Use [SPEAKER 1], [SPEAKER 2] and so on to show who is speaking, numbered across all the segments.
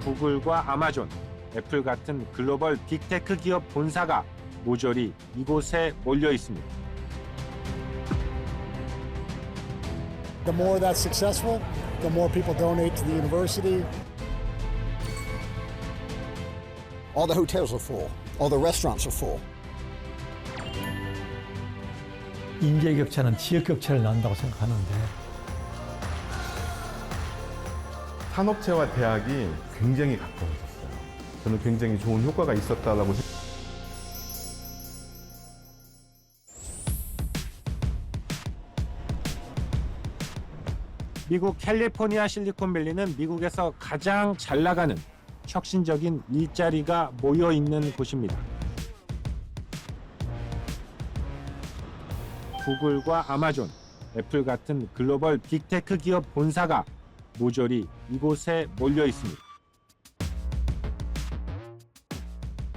[SPEAKER 1] 구글과 아마존, 애플 같은 글로벌 빅테크 기업 본사가 모조리 이곳에 몰려 있습니다.
[SPEAKER 2] The more that's successful, the more people donate to the university.
[SPEAKER 3] All the hotels are full. All the restaurants are full.
[SPEAKER 4] 인재 격차는 지역 격차를 낳는다고 생각하는데
[SPEAKER 5] 산업체와 대학이 굉장히 가까워졌어요. 저는 굉장히 좋은 효과가 있었다라고 생각합니다.
[SPEAKER 1] 미국 캘리포니아 실리콘밸리는 미국에서 가장 잘 나가는 혁신적인 일자리가 모여 있는 곳입니다. 구글과 아마존, 애플 같은 글로벌 빅테크 기업 본사가 모조리 이곳에 몰려 있습니다.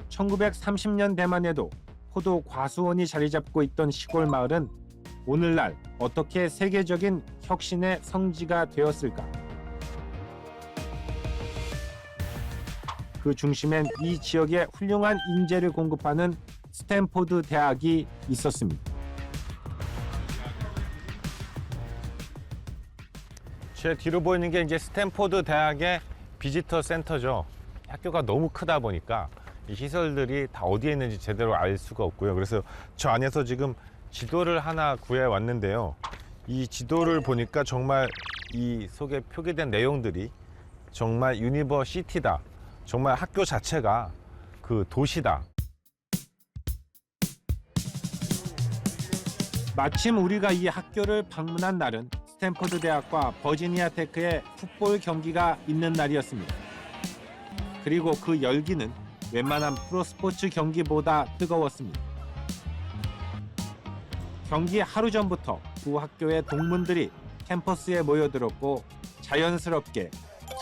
[SPEAKER 1] 1930년대만 해도 포도 과수원이 자리 잡고 있던 시골 마을은 오늘날 어떻게 세계적인 혁신의 성지가 되었을까? 그 중심엔 이 지역에 훌륭한 인재를 공급하는 스탠포드 대학이 있었습니다. 제 뒤로 보이는 게 이제 스탠포드 대학의 비지터 센터죠. 학교가 너무 크다 보니까 이 시설들이 다 어디에 있는지 제대로 알 수가 없고요. 그래서 저 안에서 지금 지도를 하나 구해 왔는데요. 이 지도를 보니까 정말 이 속에 표기된 내용들이 정말 유니버시티다. 정말 학교 자체가 그 도시다. 마침 우리가 이 학교를 방문한 날은 스탠포드 대학과 버지니아 테크의 풋볼 경기가 있는 날이었습니다. 그리고 그 열기는 웬만한 프로스포츠 경기보다 뜨거웠습니다. 경기 하루 전부터 두 학교의 동문들이 캠퍼스에 모여들었고 자연스럽게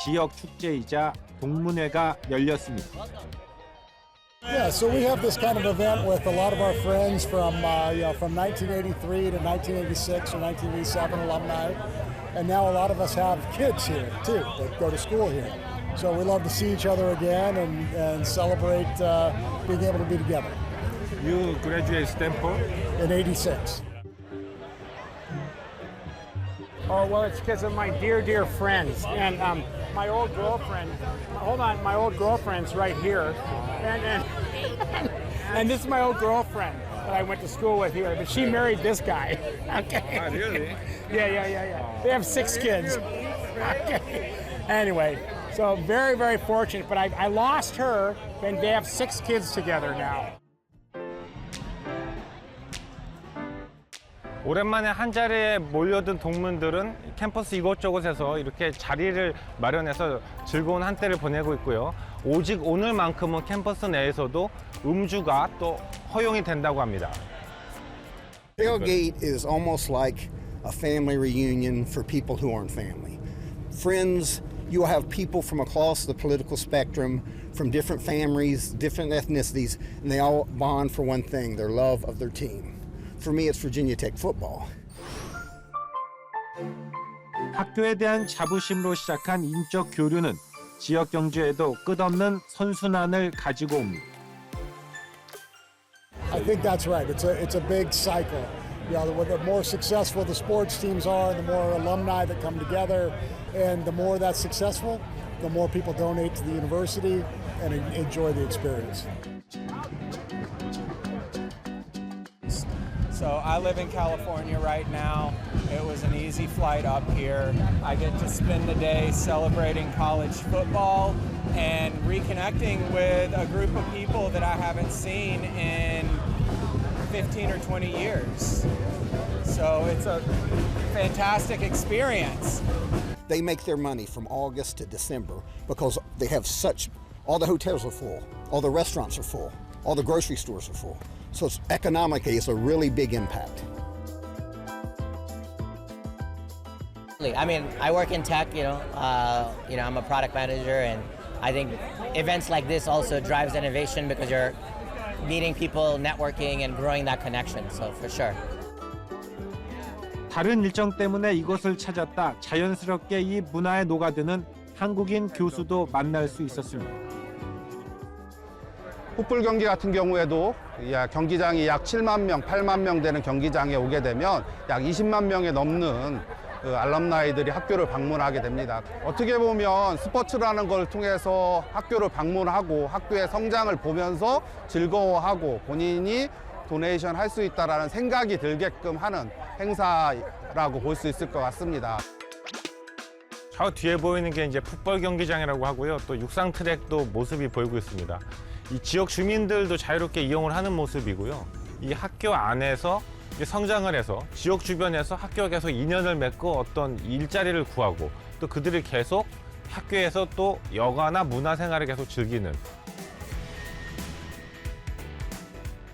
[SPEAKER 1] 지역 축제이자 동문회가 열렸습니다.
[SPEAKER 2] Yeah, so we have this kind of event with a lot of our friends from 1983 to 1986 or 1987 alumni, and now a lot of us have kids here too that go to school here. So we love to see each other again and celebrate being able to be together.
[SPEAKER 1] You graduate Stanford?
[SPEAKER 2] In '86.
[SPEAKER 6] Oh, well, it's because of my dear, dear friends. And my old girlfriend, hold on, my old girlfriend's right here. And this is my old girlfriend that I went to school with here. But she married this guy. Okay.
[SPEAKER 1] Oh, really?
[SPEAKER 6] Yeah. They have 6 kids. Okay. Anyway, so very, very fortunate. But I lost her, and they have 6 kids together now.
[SPEAKER 1] 오랜만에 한 자리에 몰려든 동문들은 캠퍼스 이곳저곳에서 이렇게 자리를 마련해서 즐거운 한때를 보내고 있고요. 오직 오늘만큼은 캠퍼스 내에서도 음주가 또 허용이 된다고 합니다.
[SPEAKER 3] Tailgate is almost like a family reunion for people who aren't family. Friends, you'll have people from across the political spectrum, from different families, different ethnicities, and they all bond for one thing, their love of their team. For me, it's Virginia Tech football.
[SPEAKER 1] 학교에 대한 자부심으로 시작한 인적 교류는 지역 경제에도 끝없는 선순환을 가지고 옵니다.
[SPEAKER 2] I think that's right. It's a big cycle. You know, the more successful the sports teams are, the more alumni that come together, and the more that's successful, the more people donate to the university and enjoy the experience.
[SPEAKER 7] So I live in California right now. It was an easy flight up here. I get to spend the day celebrating college football and reconnecting with a group of people that I haven't seen in 15 or 20 years. So it's a fantastic experience.
[SPEAKER 3] They make their money from August to December because they have all the hotels are full, all the restaurants are full, all the grocery stores are full. So economically, it's a really big impact.
[SPEAKER 8] I mean, I work in tech, I'm a product manager, and I think events like this also drives innovation because you're meeting people, networking, and growing that connection, so for sure.
[SPEAKER 1] 다른 일정 때문에 이곳을 찾았다 자연스럽게 이 문화에 녹아드는
[SPEAKER 9] 한국인 교수도 만날 수 있었습니다.
[SPEAKER 10] 풋볼 경기 같은 경우에도 경기장이 약 7만 명, 8만 명 되는 경기장에 오게 되면 약 20만 명이 넘는 그 알럼나이들이 학교를 방문하게 됩니다. 어떻게 보면 스포츠라는 걸 통해서 학교를 방문하고 학교의 성장을 보면서 즐거워하고 본인이 도네이션 할 수 있다라는 생각이 들게끔 하는 행사라고 볼 수 있을 것 같습니다.
[SPEAKER 1] 저 뒤에 보이는 게 이제 풋볼 경기장이라고 하고요. 또 육상 트랙도 모습이 보이고 있습니다. 이 지역 주민들도 자유롭게 이용을 하는 모습이고요. 이 학교 안에서 성장을 해서 지역 주변에서 학교가 계속 인연을 맺고 어떤 일자리를 구하고 또 그들이 계속 학교에서 또 여가나 문화 생활을 계속 즐기는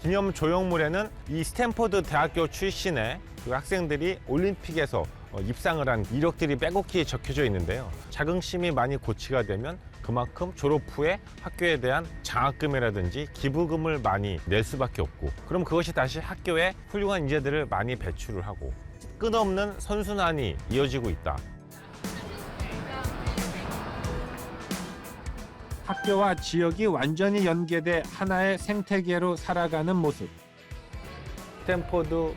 [SPEAKER 1] 기념 조형물에는 이 스탠포드 대학교 출신의 그 학생들이 올림픽에서 입상을 한 이력들이 빼곡히 적혀져 있는데요. 자긍심이 많이 고취가 되면 그만큼 졸업 후에 학교에 대한 장학금이라든지 기부금을 많이 낼 수밖에 없고, 그럼 그것이 다시 학교에 훌륭한 인재들을 많이 배출을 하고 끝없는 선순환이 이어지고 있다.
[SPEAKER 9] 학교와 지역이 완전히 연계돼 하나의 생태계로 살아가는 모습.
[SPEAKER 1] 스탠포드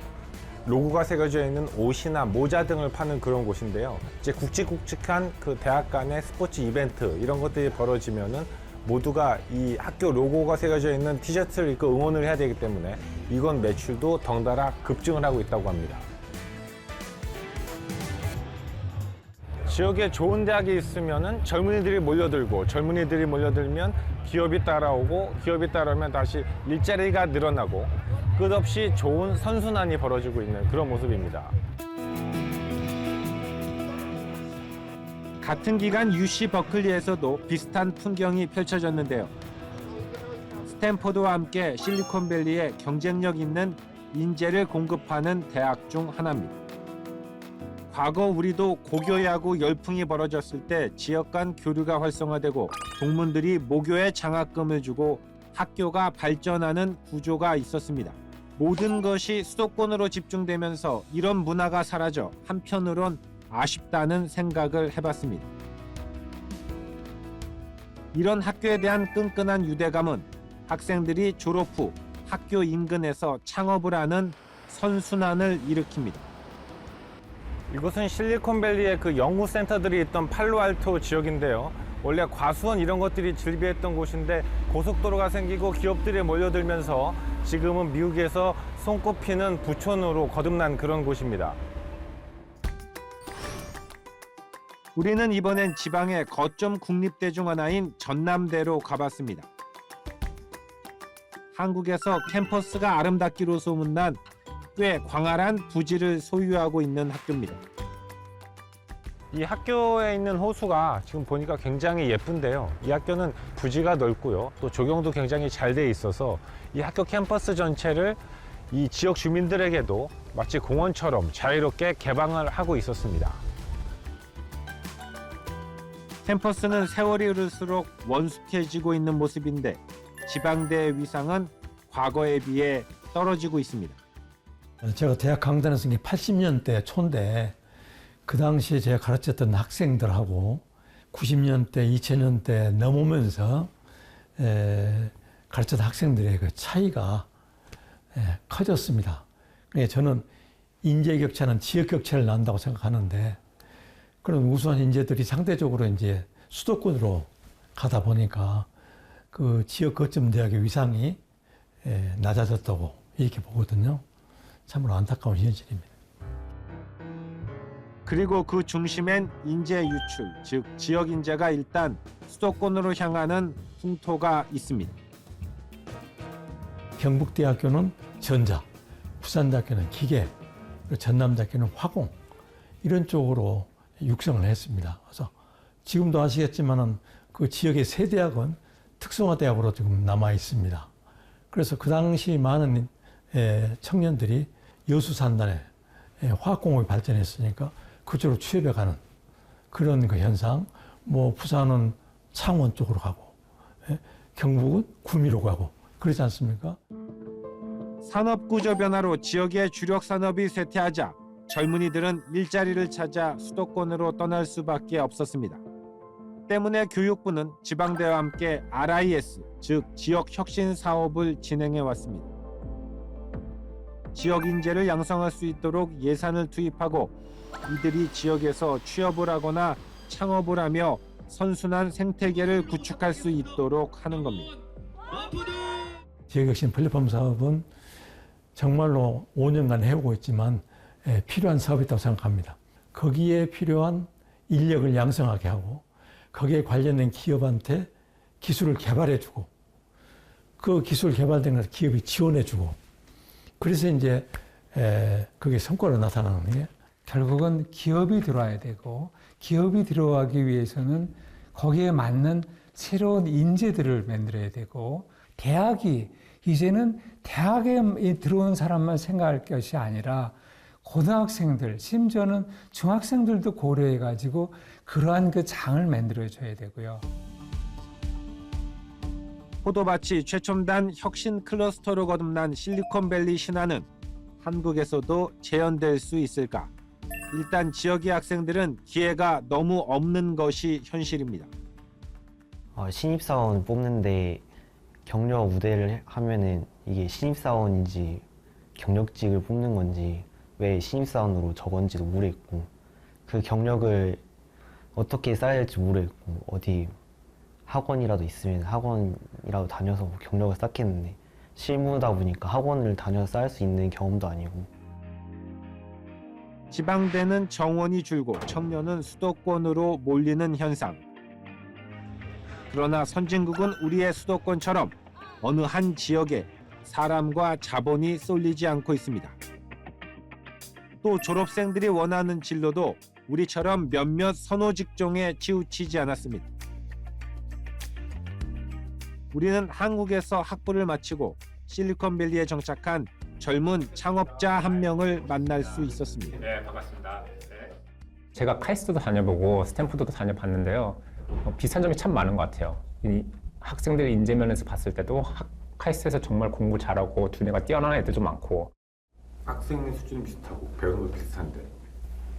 [SPEAKER 1] 로고가 새겨져 있는 옷이나 모자 등을 파는 그런 곳인데요. 이제 굵직굵직한 그 대학 간의 스포츠 이벤트 이런 것들이 벌어지면은 모두가 이 학교 로고가 새겨져 있는 티셔츠를 입고 응원을 해야 되기 때문에 이건 매출도 덩달아 급증을 하고 있다고 합니다. 지역에 좋은 대학이 있으면은 젊은이들이 몰려들고, 젊은이들이 몰려들면 기업이 따라오고, 기업이 따라오면 다시 일자리가 늘어나고 끝없이 좋은 선순환이 벌어지고 있는 그런 모습입니다.
[SPEAKER 9] 같은 기간 UC 버클리에서도 비슷한 풍경이 펼쳐졌는데요. 스탠포드와 함께 실리콘밸리에 경쟁력 있는 인재를 공급하는 대학 중 하나입니다. 과거 우리도 고교야구 열풍이 벌어졌을 때 지역 간 교류가 활성화되고 동문들이 모교에 장학금을 주고 학교가 발전하는 구조가 있었습니다. 모든 것이 수도권으로 집중되면서 이런 문화가 사라져 한편으론 아쉽다는 생각을 해봤습니다. 이런 학교에 대한 끈끈한 유대감은 학생들이 졸업 후 학교 인근에서 창업을 하는 선순환을 일으킵니다.
[SPEAKER 1] 이곳은 실리콘밸리의 그 연구 센터들이 있던 팔로알토 지역인데요. 원래 과수원 이런 것들이 즐비했던 곳인데 고속도로가 생기고 기업들이 몰려들면서 지금은 미국에서 손꼽히는 부촌으로 거듭난 그런 곳입니다.
[SPEAKER 9] 우리는 이번엔 지방의 거점 국립대 중 하나인 전남대로 가봤습니다. 한국에서 캠퍼스가 아름답기로 소문난 꽤 광활한 부지를 소유하고 있는 학교입니다.
[SPEAKER 1] 이 학교에 있는 호수가 지금 보니까 굉장히 예쁜데요. 이 학교는 부지가 넓고요. 또 조경도 굉장히 잘 돼 있어서 이 학교 캠퍼스 전체를 이 지역 주민들에게도 마치 공원처럼 자유롭게 개방을 하고 있었습니다.
[SPEAKER 9] 캠퍼스는 세월이 흐를수록 원숙해지고 있는 모습인데 지방대의 위상은 과거에 비해 떨어지고 있습니다.
[SPEAKER 4] 제가 대학 강단에 쓴 게 80년대 초인데 그 당시에 제가 가르쳤던 학생들하고 90년대, 2000년대 넘으면서 가르쳤던 학생들의 그 차이가 커졌습니다. 그러니까 저는 인재 격차는 지역 격차를 낳는다고 생각하는데 그런 우수한 인재들이 상대적으로 이제 수도권으로 가다 보니까 그 지역 거점 대학의 위상이 낮아졌다고 이렇게 보거든요. 참으로 안타까운 현실입니다.
[SPEAKER 9] 그리고 그 중심엔 인재 유출, 즉 지역 인재가 일단 수도권으로 향하는 풍토가 있습니다.
[SPEAKER 4] 경북대학교는 전자, 부산대학교는 기계, 그리고 전남대학교는 화공 이런 쪽으로 육성을 했습니다. 그래서 지금도 아시겠지만은 그 지역의 세 대학은 특성화대학으로 지금 남아 있습니다. 그래서 그 당시 많은 청년들이 여수산단에 화학공업이 발전했으니까 그쪽으로 취업해가는 그런 그 현상. 뭐 부산은 창원 쪽으로 가고 경북은 구미로 가고 그렇지 않습니까?
[SPEAKER 9] 산업구조 변화로 지역의 주력 산업이 쇠퇴하자 젊은이들은 일자리를 찾아 수도권으로 떠날 수밖에 없었습니다. 때문에 교육부는 지방대와 함께 RIS, 즉 지역 혁신 사업을 진행해 왔습니다. 지역 인재를 양성할 수 있도록 예산을 투입하고 이들이 지역에서 취업을 하거나 창업을 하며 선순환 생태계를 구축할 수 있도록 하는 겁니다.
[SPEAKER 4] 지역혁신 플랫폼 사업은 정말로 5년간 해오고 있지만 필요한 사업이라고 생각합니다. 거기에 필요한 인력을 양성하게 하고 거기에 관련된 기업한테 기술을 개발해주고 그 기술 개발된 것을 기업이 지원해주고 그래서 이제 그게 성과로 나타나는 게
[SPEAKER 11] 결국은 기업이 들어와야 되고 기업이 들어가기 위해서는 거기에 맞는 새로운 인재들을 만들어야 되고 대학이 이제는 대학에 들어온 사람만 생각할 것이 아니라 고등학생들, 심지어는 중학생들도 고려해가지고 그러한 그 장을 만들어줘야 되고요.
[SPEAKER 9] 포도밭이 최첨단 혁신 클러스터로 거듭난 실리콘밸리 신화는 한국에서도 재현될 수 있을까? 일단 지역의 학생들은 기회가 너무 없는 것이 현실입니다.
[SPEAKER 12] 신입사원 뽑는데 경력 우대를 하면은 이게 신입사원인지 경력직을 뽑는 건지 왜 신입사원으로 적었는지도 모르겠고 그 경력을 어떻게 쌓아야 할지 모르겠고 어디 학원이라도 있으면 학원이라도 다녀서 경력을 쌓겠는데 실무다 보니까 학원을 다녀서 쌓을 수 있는 경험도 아니고
[SPEAKER 9] 지방대는 정원이 줄고 청년은 수도권으로 몰리는 현상. 그러나 선진국은 우리의 수도권처럼 어느 한 지역에 사람과 자본이 쏠리지 않고 있습니다. 또 졸업생들이 원하는 진로도 우리처럼 몇몇 선호 직종에 치우치지 않았습니다. 우리는 한국에서 학부를 마치고 실리콘밸리에 정착한 젊은 창업자 한 명을 만날 수 있었습니다.
[SPEAKER 13] 네, 반갑습니다. 제가 카이스트도 다녀보고 스탠포드도 다녀봤는데요. 비슷한 점이 참 많은 것 같아요. 이 학생들의 인재면에서 봤을 때도 카이스트에서 정말 공부 잘하고 두뇌가 뛰어난 애들도 많고
[SPEAKER 5] 학생 수준이 비슷하고 배우는 것도 비슷한데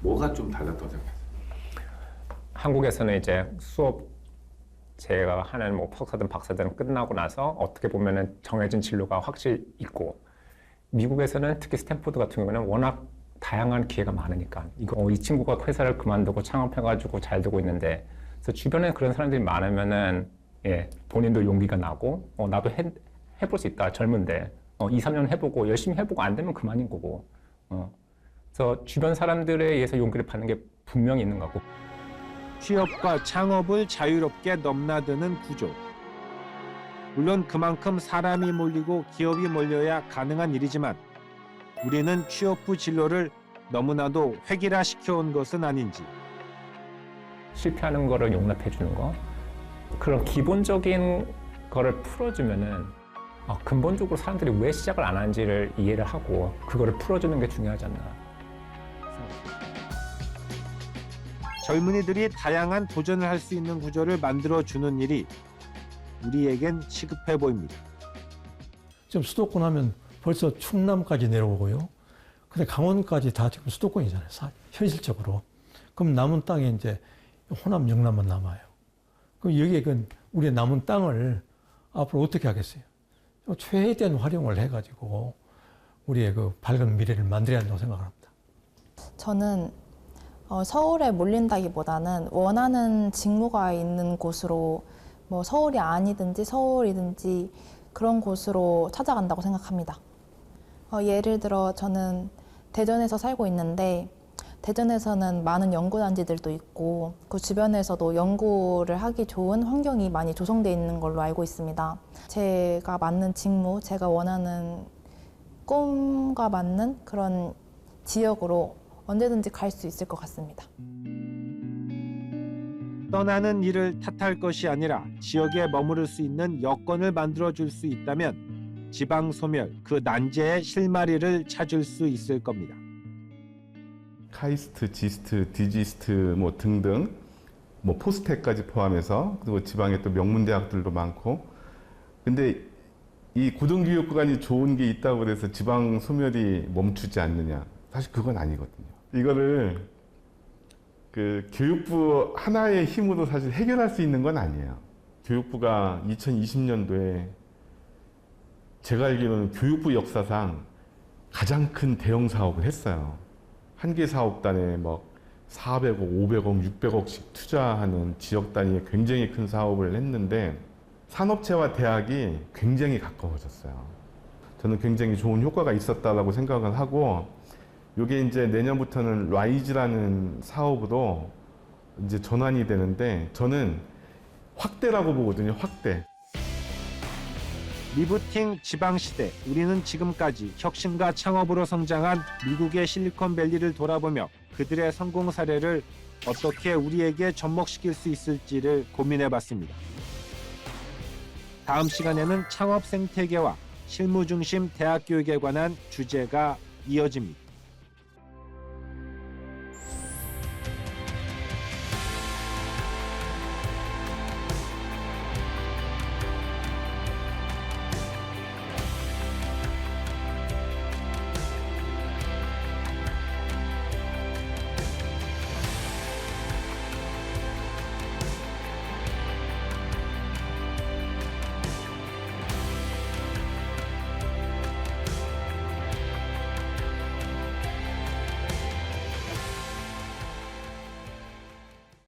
[SPEAKER 5] 뭐가 좀 달랐다고 생각하세요?
[SPEAKER 13] 한국에서는 이제 수업 제가 하는 뭐 석사든 박사든 끝나고 나서 어떻게 보면은 정해진 진로가 확실히 있고 미국에서는 특히 스탠포드 같은 경우는 워낙 다양한 기회가 많으니까 이 친구가 회사를 그만두고 창업해가지고 잘 되고 있는데 그래서 주변에 그런 사람들이 많으면은 본인도 용기가 나고 나도 해볼 수 있다 젊은데 2, 3년 해보고 열심히 해보고 안 되면 그만인 거고 그래서 주변 사람들에 의해서 용기를 받는 게 분명히 있는 거고
[SPEAKER 9] 취업과 창업을 자유롭게 넘나드는 구조. 물론 그만큼 사람이 몰리고 기업이 몰려야 가능한 일이지만 우리는 취업 후 진로를 너무나도 획일화시켜온 것은 아닌지.
[SPEAKER 13] 실패하는 거를 용납해 주는 거 그런 기본적인 거를 풀어주면은 근본적으로 사람들이 왜 시작을 안 하는지를 이해를 하고 그거를 풀어주는 게 중요하지 않나.
[SPEAKER 9] 젊은이들이 다양한 도전을 할 수 있는 구조를 만들어주는 일이 우리에겐 시급해 보입니다.
[SPEAKER 4] 지금 수도권 하면 벌써 충남까지 내려오고요. 근데 강원까지 다 지금 수도권이잖아요. 현실적으로. 그럼 남은 땅에 이제 호남, 영남만 남아요. 그럼 여기에 우리의 남은 땅을 앞으로 어떻게 하겠어요? 최대한 활용을 해가지고 우리의 그 밝은 미래를 만들어야 한다고 생각합니다.
[SPEAKER 14] 저는 서울에 몰린다기보다는 원하는 직무가 있는 곳으로 뭐 서울이 아니든지 서울이든지 그런 곳으로 찾아간다고 생각합니다. 예를 들어 저는 대전에서 살고 있는데 대전에서는 많은 연구단지들도 있고 그 주변에서도 연구를 하기 좋은 환경이 많이 조성되어 있는 걸로 알고 있습니다. 제가 맞는 직무, 제가 원하는 꿈과 맞는 그런 지역으로 언제든지 갈 수 있을 것 같습니다.
[SPEAKER 9] 떠나는 일을 탓할 것이 아니라 지역에 머무를 수 있는 여건을 만들어줄 수 있다면 지방소멸, 그 난제의 실마리를 찾을 수 있을 겁니다.
[SPEAKER 5] 카이스트, 지스트, 디지스트 뭐 등등 뭐 포스텍까지 포함해서 그리고 지방에 또 명문대학들도 많고 근데 이 고등교육기관이 좋은 게 있다고 해서 지방 소멸이 멈추지 않느냐 사실 그건 아니거든요. 이거를 그 교육부 하나의 힘으로 사실 해결할 수 있는 건 아니에요. 교육부가 2020년도에 제가 알기로는 교육부 역사상 가장 큰 대형 사업을 했어요. 한 개 사업단에 뭐 400억, 500억, 600억씩 투자하는 지역 단위의 굉장히 큰 사업을 했는데 산업체와 대학이 굉장히 가까워졌어요. 저는 굉장히 좋은 효과가 있었다라고 생각을 하고 이게 이제 내년부터는 라이즈라는 사업으로 이제 전환이 되는데 저는 확대라고 보거든요. 확대.
[SPEAKER 9] 리부팅 지방시대, 우리는 지금까지 혁신과 창업으로 성장한 미국의 실리콘밸리를 돌아보며 그들의 성공 사례를 어떻게 우리에게 접목시킬 수 있을지를 고민해봤습니다. 다음 시간에는 창업 생태계와 실무 중심 대학 교육에 관한 주제가 이어집니다.